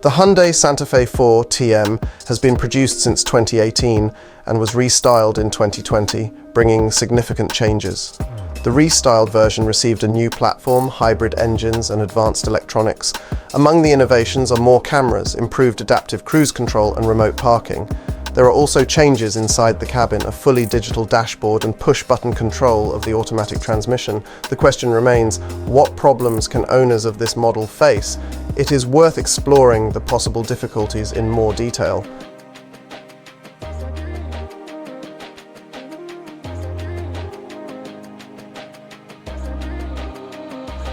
The Hyundai Santa Fe 4 TM has been produced since 2018 and was restyled in 2020, bringing significant changes. The restyled version received a new platform, hybrid engines and advanced electronics. Among the innovations are more cameras, improved adaptive cruise control and remote parking. There are also changes inside the cabin, a fully digital dashboard and push-button control of the automatic transmission. The question remains, what problems can owners of this model face? It is worth exploring the possible difficulties in more detail.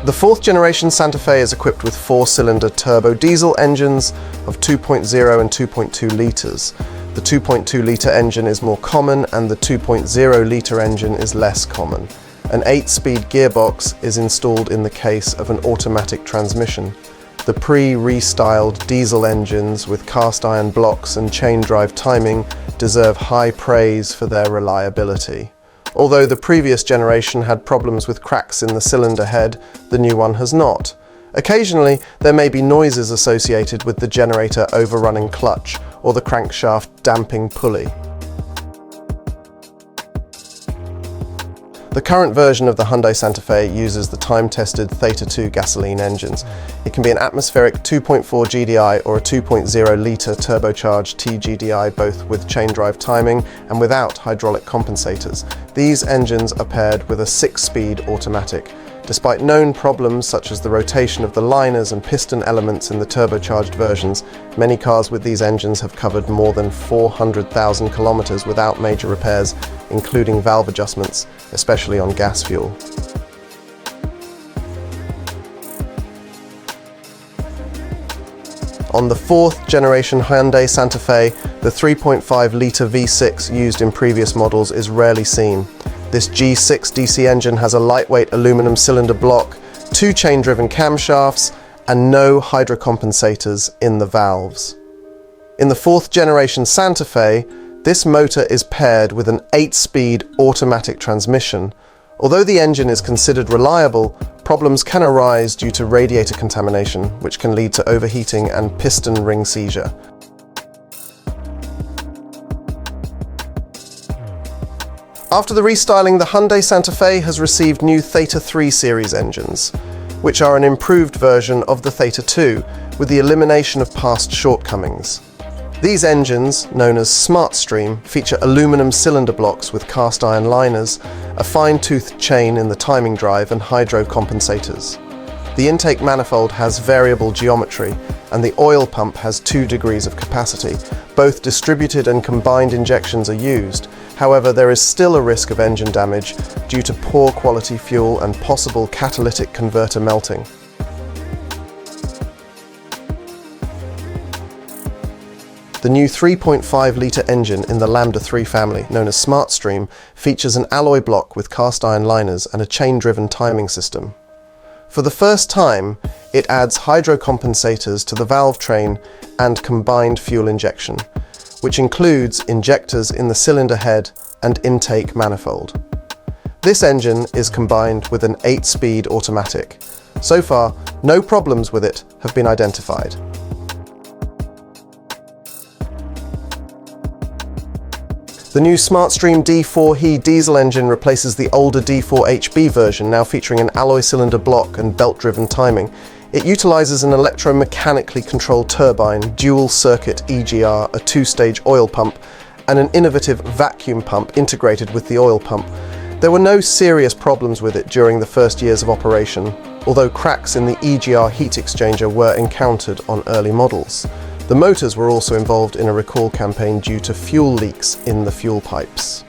The fourth generation Santa Fe is equipped with 4-cylinder turbo diesel engines of 2.0 and 2.2 litres. The 2.2 litre engine is more common and the 2.0 litre engine is less common. An 8-speed gearbox is installed in the case of an automatic transmission. The pre-restyled diesel engines with cast iron blocks and chain drive timing deserve high praise for their reliability. Although the previous generation had problems with cracks in the cylinder head, the new one has not. Occasionally, there may be noises associated with the generator overrunning clutch or the crankshaft damping pulley. The current version of the Hyundai Santa Fe uses the time-tested Theta 2 gasoline engines. It can be an atmospheric 2.4 GDI or a 2.0 litre turbocharged TGDI, both with chain drive timing and without hydraulic compensators. These engines are paired with a 6-speed automatic. Despite known problems such as the rotation of the liners and piston elements in the turbocharged versions, many cars with these engines have covered more than 400,000 kilometers without major repairs, including valve adjustments, especially on gas fuel. On the fourth generation Hyundai Santa Fe, the 3.5 litre V6 used in previous models is rarely seen. This G6 DC engine has a lightweight aluminum cylinder block, 2 chain-driven camshafts, and no hydrocompensators in the valves. In the fourth generation Santa Fe, this motor is paired with an 8-speed automatic transmission. Although the engine is considered reliable, problems can arise due to radiator contamination, which can lead to overheating and piston ring seizure. After the restyling, the Hyundai Santa Fe has received new Theta 3 series engines, which are an improved version of the Theta 2, with the elimination of past shortcomings. These engines, known as SmartStream, feature aluminum cylinder blocks with cast iron liners, a fine-toothed chain in the timing drive and hydro compensators. The intake manifold has variable geometry, and the oil pump has 2 degrees of capacity. Both distributed and combined injections are used. However, there is still a risk of engine damage due to poor quality fuel and possible catalytic converter melting. The new 3.5 litre engine in the Lambda 3 family, known as SmartStream, features an alloy block with cast iron liners and a chain-driven timing system. For the first time, it adds hydro compensators to the valve train and combined fuel injection, which includes injectors in the cylinder head and intake manifold. This engine is combined with an 8-speed automatic. So far, no problems with it have been identified. The new SmartStream D4He diesel engine replaces the older D4HB version, now featuring an alloy cylinder block and belt-driven timing. It utilizes an electromechanically controlled turbine, dual-circuit EGR, a 2-stage oil pump, and an innovative vacuum pump integrated with the oil pump. There were no serious problems with it during the first years of operation, although cracks in the EGR heat exchanger were encountered on early models. The motors were also involved in a recall campaign due to fuel leaks in the fuel pipes.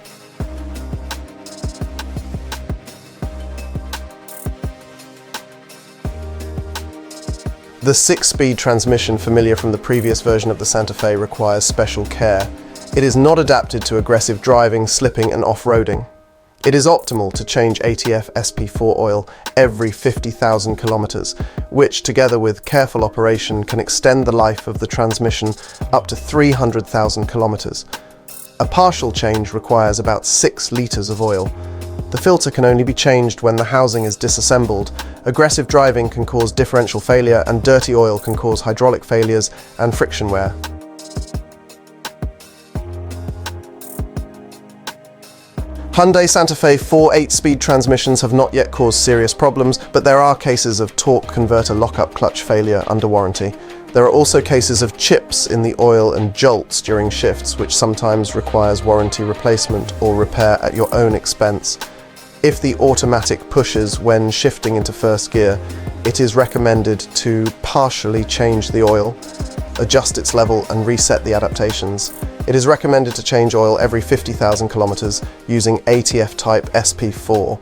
The 6-speed transmission familiar from the previous version of the Santa Fe requires special care. It is not adapted to aggressive driving, slipping and off-roading. It is optimal to change ATF SP4 oil every 50,000 kilometers, which together with careful operation can extend the life of the transmission up to 300,000 kilometers. A partial change requires about 6 liters of oil. The filter can only be changed when the housing is disassembled. Aggressive driving can cause differential failure, and dirty oil can cause hydraulic failures and friction wear. Hyundai Santa Fe 4 8-speed transmissions have not yet caused serious problems, but there are cases of torque converter lockup clutch failure under warranty. There are also cases of chips in the oil and jolts during shifts, which sometimes requires warranty replacement or repair at your own expense. If the automatic pushes when shifting into first gear, it is recommended to partially change the oil, adjust its level and reset the adaptations. It is recommended to change oil every 50,000 kilometers using ATF type SP4.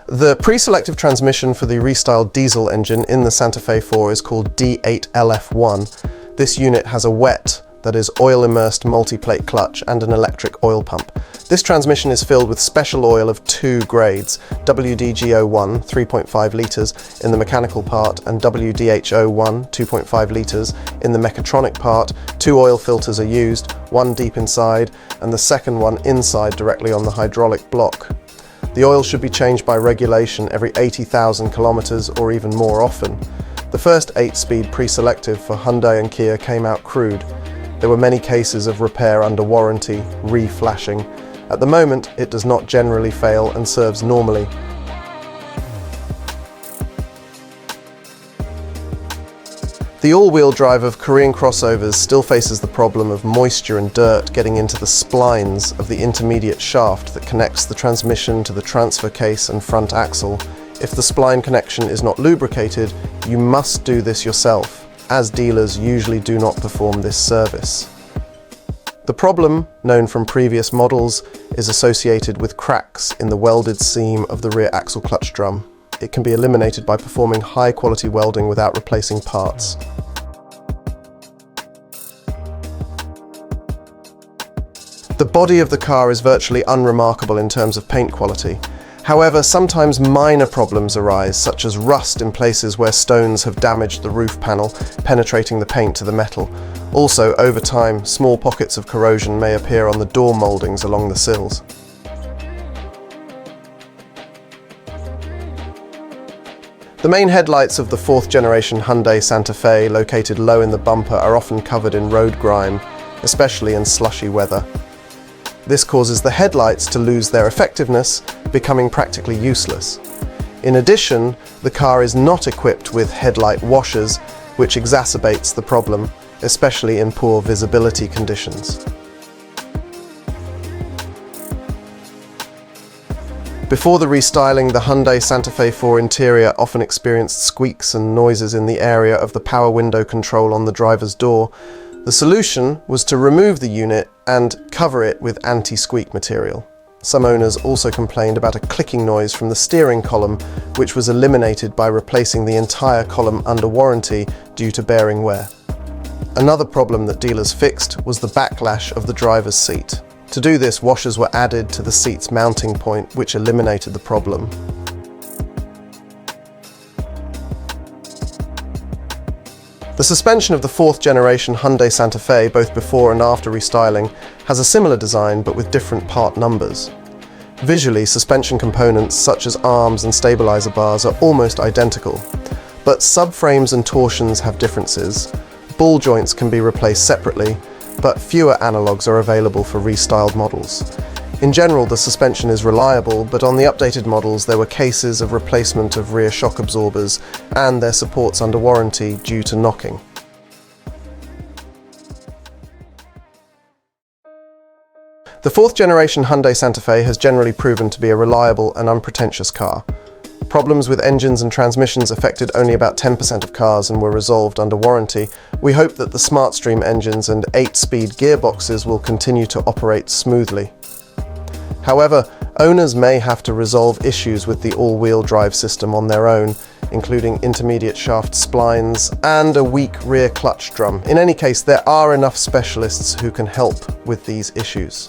The pre-selective transmission for the restyled diesel engine in the Santa Fe 4 is called D8LF1. This unit has a wet, that is oil-immersed multi-plate clutch and an electric oil pump. This transmission is filled with special oil of two grades, WDG01 3.5 litres in the mechanical part and WDH01 2.5 litres in the mechatronic part. Two oil filters are used, one deep inside and the second one inside directly on the hydraulic block. The oil should be changed by regulation every 80,000 kilometers or even more often. The first 8-speed pre-selective for Hyundai and Kia came out crude. There were many cases of repair under warranty, re-flashing. At the moment, it does not generally fail and serves normally. The all-wheel drive of Korean crossovers still faces the problem of moisture and dirt getting into the splines of the intermediate shaft that connects the transmission to the transfer case and front axle. If the spline connection is not lubricated, you must do this yourself, as dealers usually do not perform this service. The problem, known from previous models, is associated with cracks in the welded seam of the rear axle clutch drum. It can be eliminated by performing high-quality welding without replacing parts. The body of the car is virtually unremarkable in terms of paint quality. However, sometimes minor problems arise, such as rust in places where stones have damaged the roof panel, penetrating the paint to the metal. Also, over time, small pockets of corrosion may appear on the door mouldings along the sills. The main headlights of the 4th generation Hyundai Santa Fe, located low in the bumper, are often covered in road grime, especially in slushy weather. This causes the headlights to lose their effectiveness, becoming practically useless. In addition, the car is not equipped with headlight washers, which exacerbates the problem, especially in poor visibility conditions. Before the restyling, the Hyundai Santa Fe 4 interior often experienced squeaks and noises in the area of the power window control on the driver's door. The solution was to remove the unit and cover it with anti-squeak material. Some owners also complained about a clicking noise from the steering column, which was eliminated by replacing the entire column under warranty due to bearing wear. Another problem that dealers fixed was the backlash of the driver's seat. To do this, washers were added to the seat's mounting point, which eliminated the problem. The suspension of the 4th generation Hyundai Santa Fe, both before and after restyling, has a similar design but with different part numbers. Visually, suspension components such as arms and stabilizer bars are almost identical, but subframes and torsions have differences. Ball joints can be replaced separately, but fewer analogues are available for restyled models. In general, the suspension is reliable, but on the updated models there were cases of replacement of rear shock absorbers and their supports under warranty due to knocking. The 4th generation Hyundai Santa Fe has generally proven to be a reliable and unpretentious car. Problems with engines and transmissions affected only about 10% of cars and were resolved under warranty. We hope that the SmartStream engines and 8-speed gearboxes will continue to operate smoothly. However, owners may have to resolve issues with the all-wheel drive system on their own, including intermediate shaft splines and a weak rear clutch drum. In any case, there are enough specialists who can help with these issues.